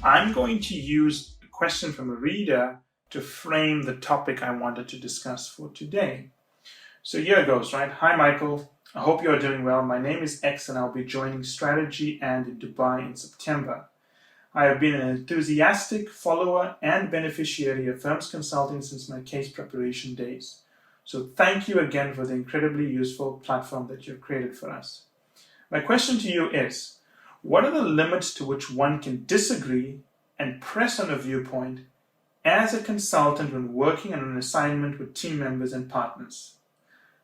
I'm going to use a question from a reader to frame the topic I wanted to discuss for today. So here it goes, right? Hi, Michael. I hope you are doing well. My name is X and I'll be joining Strategy and in Dubai in September. I have been an enthusiastic follower and beneficiary of Firms Consulting since my case preparation days. So thank you again for the incredibly useful platform that you've created for us. My question to you is, what are the limits to which one can disagree and press on a viewpoint as a consultant when working on an assignment with team members and partners?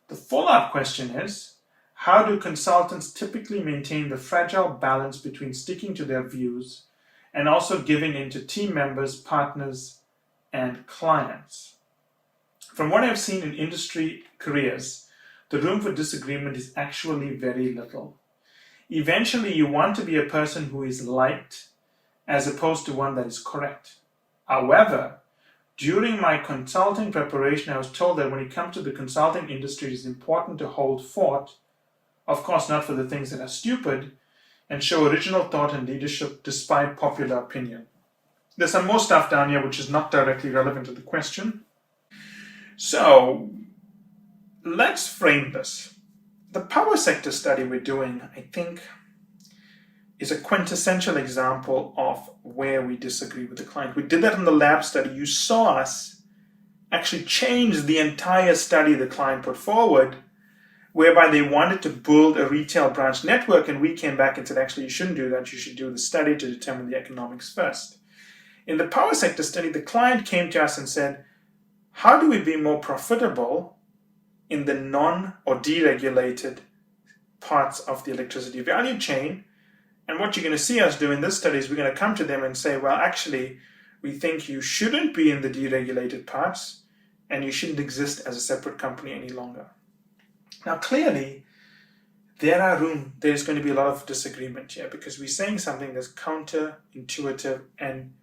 The follow-up question is, how do consultants typically maintain the fragile balance between sticking to their views and also giving in to team members, partners, and clients? From what I've seen in industry careers, the room for disagreement is actually very little. Eventually, you want to be a person who is liked as opposed to one that is correct. However, during my consulting preparation, I was told that when it comes to the consulting industry, it is important to hold fort, of course not for the things that are stupid, and show original thought and leadership despite popular opinion. There's some more stuff down here which is not directly relevant to the question. So, let's frame this. The power sector study we're doing, I think, is a quintessential example of where we disagree with the client. We did that in the lab study. You saw us actually change the entire study the client put forward, whereby they wanted to build a retail branch network, and we came back and said, actually, you shouldn't do that. You should do the study to determine the economics first. In the power sector study, the client came to us and said, how do we be more profitable in the non or deregulated parts of the electricity value chain? And what you're going to see us do in this study is we're going to come to them and say, well, actually, we think you shouldn't be in the deregulated parts and you shouldn't exist as a separate company any longer. Now, clearly, there's going to be a lot of disagreement here because we're saying something that's counterintuitive and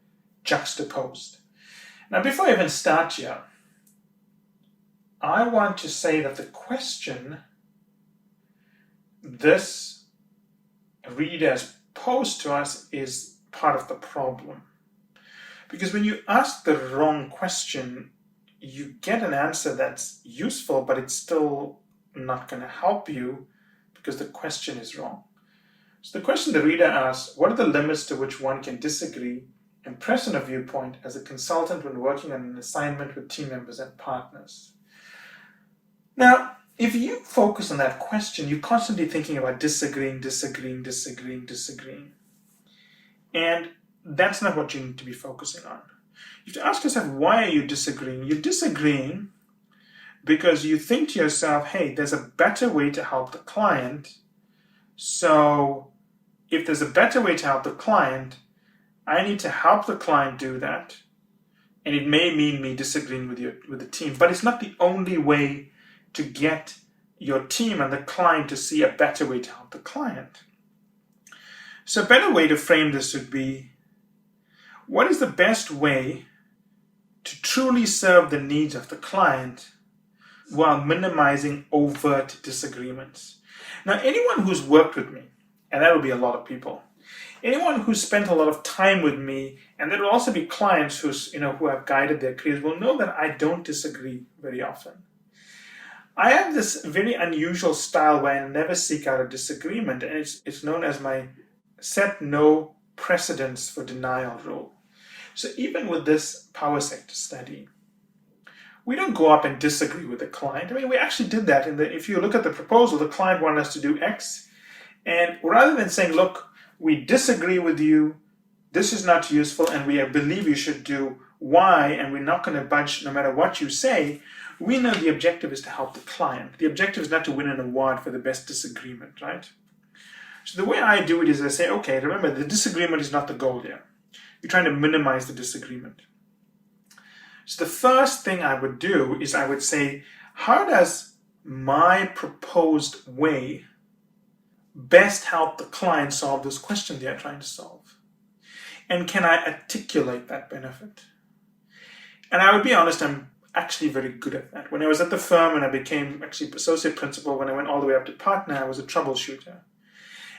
juxtaposed. Now, before I even start here, I want to say that the question this reader has posed to us is part of the problem. Because when you ask the wrong question, you get an answer that's useful, but it's still not going to help you because the question is wrong. So the question the reader asks, what are the limits to which one can disagree and press on a viewpoint as a consultant when working on an assignment with team members and partners? Now, if you focus on that question, you're constantly thinking about disagreeing. And that's not what you need to be focusing on. You have to ask yourself, why are you disagreeing? You're disagreeing because you think to yourself, hey, there's a better way to help the client. So if there's a better way to help the client, I need to help the client do that. And it may mean me disagreeing with the team, but it's not the only way to get your team and the client to see a better way to help the client. So a better way to frame this would be, what is the best way to truly serve the needs of the client while minimizing overt disagreements? Now, anyone who's worked with me, and that will be a lot of people, anyone who's spent a lot of time with me, and there will also be clients who have guided their careers, will know that I don't disagree very often. I have this very unusual style where I never seek out a disagreement, and it's known as my set no precedence for denial rule. So even with this power sector study, we don't go up and disagree with the client. I mean, we actually did that. If you look at the proposal, the client wanted us to do X, and rather than saying, look, we disagree with you, this is not useful, and we believe you should do Y, and we're not going to budge no matter what you say, we know the objective is to help the client. The objective is not to win an award for the best disagreement, right? So the way I do it is I say, okay, remember, the disagreement is not the goal here. You're trying to minimize the disagreement. So the first thing I would do is I would say, how does my proposed way best help the client solve this question they are trying to solve? And can I articulate that benefit? And I would be honest, I'm actually very good at that. When I was at the firm and I became actually associate principal, when I went all the way up to partner, I was a troubleshooter.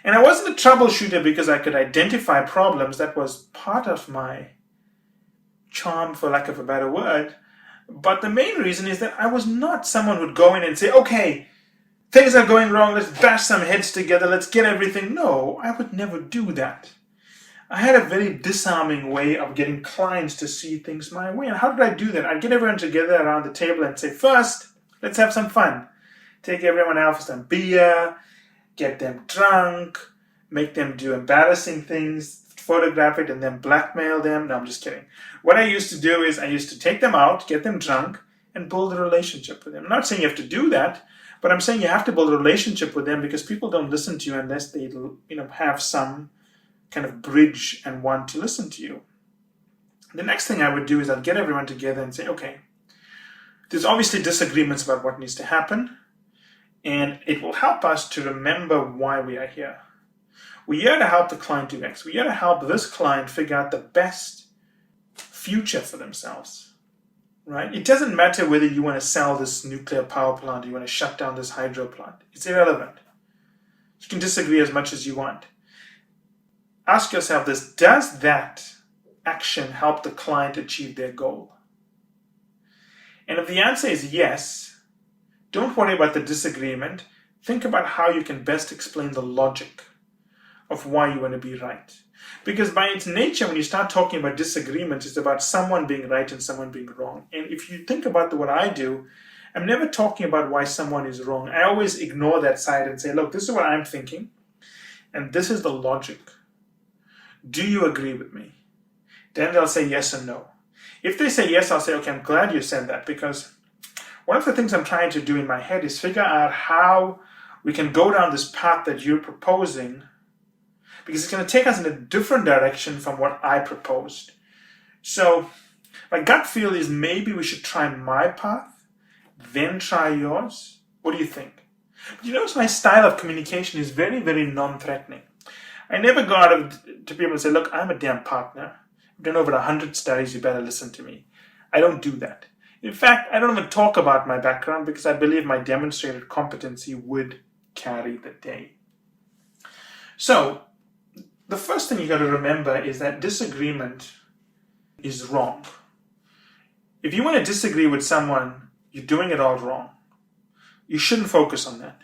And I wasn't a troubleshooter because I could identify problems. That was part of my charm, for lack of a better word. But the main reason is that I was not someone who would go in and say, okay, things are going wrong, let's bash some heads together, let's get everything. No, I would never do that. I had a very disarming way of getting clients to see things my way. And how did I do that? I'd get everyone together around the table and say, first, let's have some fun. Take everyone out for some beer, get them drunk, make them do embarrassing things, photograph it, and then blackmail them. No, I'm just kidding. What I used to do is I used to take them out, get them drunk, and build a relationship with them. I'm not saying you have to do that, but I'm saying you have to build a relationship with them because people don't listen to you unless they have some kind of bridge and want to listen to you. The next thing I would do is I'd get everyone together and say, okay, there's obviously disagreements about what needs to happen, and it will help us to remember why we are here. We're here to help the client do X. We're here to help this client figure out the best future for themselves, right? It doesn't matter whether you want to sell this nuclear power plant or you want to shut down this hydro plant. It's irrelevant. You can disagree as much as you want. Ask yourself this: does that action help the client achieve their goal? And if the answer is yes, don't worry about the disagreement. Think about how you can best explain the logic of why you want to be right. Because by its nature, when you start talking about disagreement, it's about someone being right and someone being wrong. And if you think about what I do, I'm never talking about why someone is wrong. I always ignore that side and say, look, this is what I'm thinking, and this is the logic. Do you agree with me? Then they'll say yes or no. If they say yes, I'll say, okay, I'm glad you said that, because one of the things I'm trying to do in my head is figure out how we can go down this path that you're proposing, because it's going to take us in a different direction from what I proposed. So my gut feel is maybe we should try my path, then try yours. What do you think? But you notice my style of communication is very, very non-threatening. I never go out to people and say, look, I'm a damn partner. I've done over 100 studies, you better listen to me. I don't do that. In fact, I don't even talk about my background because I believe my demonstrated competency would carry the day. So, the first thing you got to remember is that disagreement is wrong. If you want to disagree with someone, you're doing it all wrong. You shouldn't focus on that.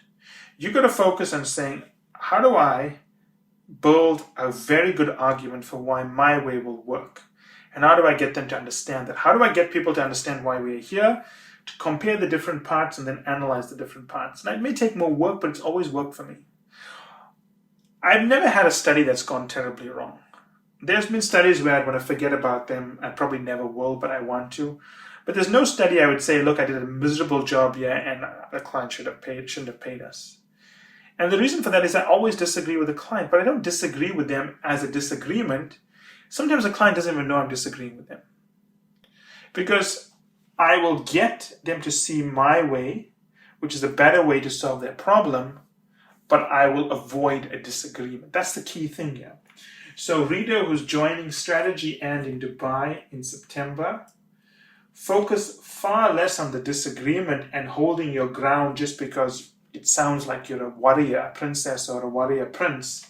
You got to focus on saying, how do I build a very good argument for why my way will work? And how do I get them to understand that? How do I get people to understand why we're here, to compare the different parts and then analyze the different parts? And it may take more work, but it's always worked for me. I've never had a study that's gone terribly wrong. There's been studies where I'd want to forget about them. I probably never will, but I want to. But there's no study I would say, look, I did a miserable job here and the client shouldn't have paid us. And the reason for that is I always disagree with the client, but I don't disagree with them as a disagreement. Sometimes the client doesn't even know I'm disagreeing with them. Because I will get them to see my way, which is a better way to solve their problem, but I will avoid a disagreement. That's the key thing here. So reader who's joining Strategy and in Dubai in September, focus far less on the disagreement and holding your ground just because it sounds like you're a warrior princess or a warrior prince.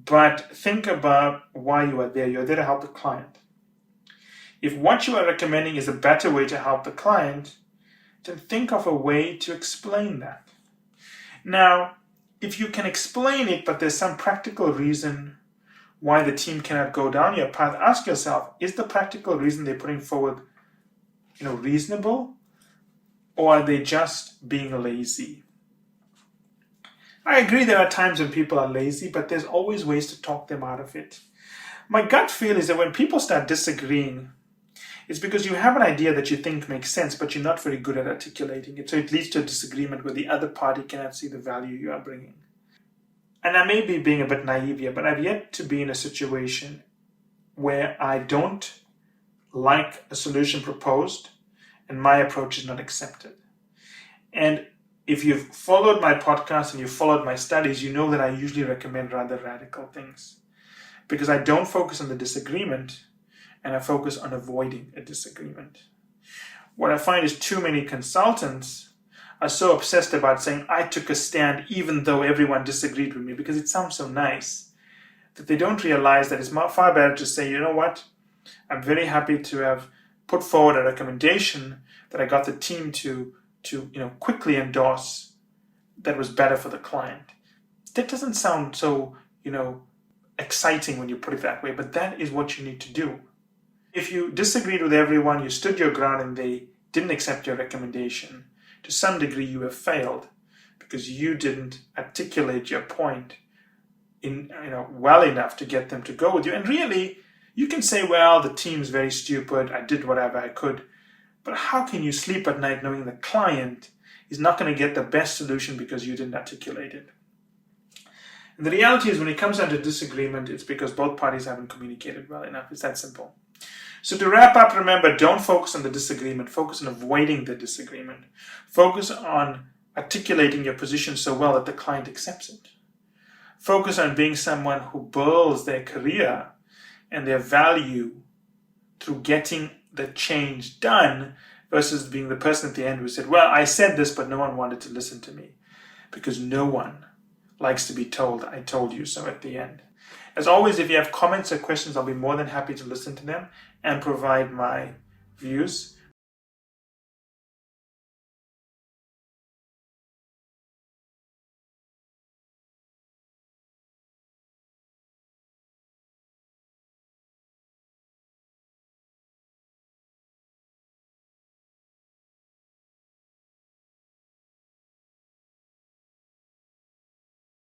But think about why you are there. You're there to help the client. If what you are recommending is a better way to help the client, then think of a way to explain that. Now, if you can explain it, but there's some practical reason why the team cannot go down your path, ask yourself, is the practical reason they're putting forward, reasonable? Or are they just being lazy? I agree there are times when people are lazy, but there's always ways to talk them out of it. My gut feel is that when people start disagreeing, it's because you have an idea that you think makes sense, but you're not very good at articulating it. So it leads to a disagreement where the other party cannot see the value you are bringing. And I may be being a bit naive here, but I've yet to be in a situation where I don't like a solution proposed and my approach is not accepted. And if you've followed my podcast and you've followed my studies, you know that I usually recommend rather radical things because I don't focus on the disagreement and I focus on avoiding a disagreement. What I find is too many consultants are so obsessed about saying, I took a stand even though everyone disagreed with me, because it sounds so nice, that they don't realize that it's far better to say, you know what, I'm very happy to have put forward a recommendation that I got the team to quickly endorse that was better for the client. That doesn't sound so, exciting when you put it that way, but that is what you need to do. If you disagreed with everyone, you stood your ground and they didn't accept your recommendation, to some degree you have failed because you didn't articulate your point well enough to get them to go with you. And really, you can say, well, the team's very stupid, I did whatever I could. But how can you sleep at night knowing the client is not going to get the best solution because you didn't articulate it? And the reality is, when it comes down to disagreement, it's because both parties haven't communicated well enough. It's that simple. So to wrap up, remember, don't focus on the disagreement. Focus on avoiding the disagreement. Focus on articulating your position so well that the client accepts it. Focus on being someone who builds their career and their value through getting the change done versus being the person at the end who said, well, I said this, but no one wanted to listen to me. Because no one likes to be told, I told you so at the end. As always, if you have comments or questions, I'll be more than happy to listen to them and provide my views.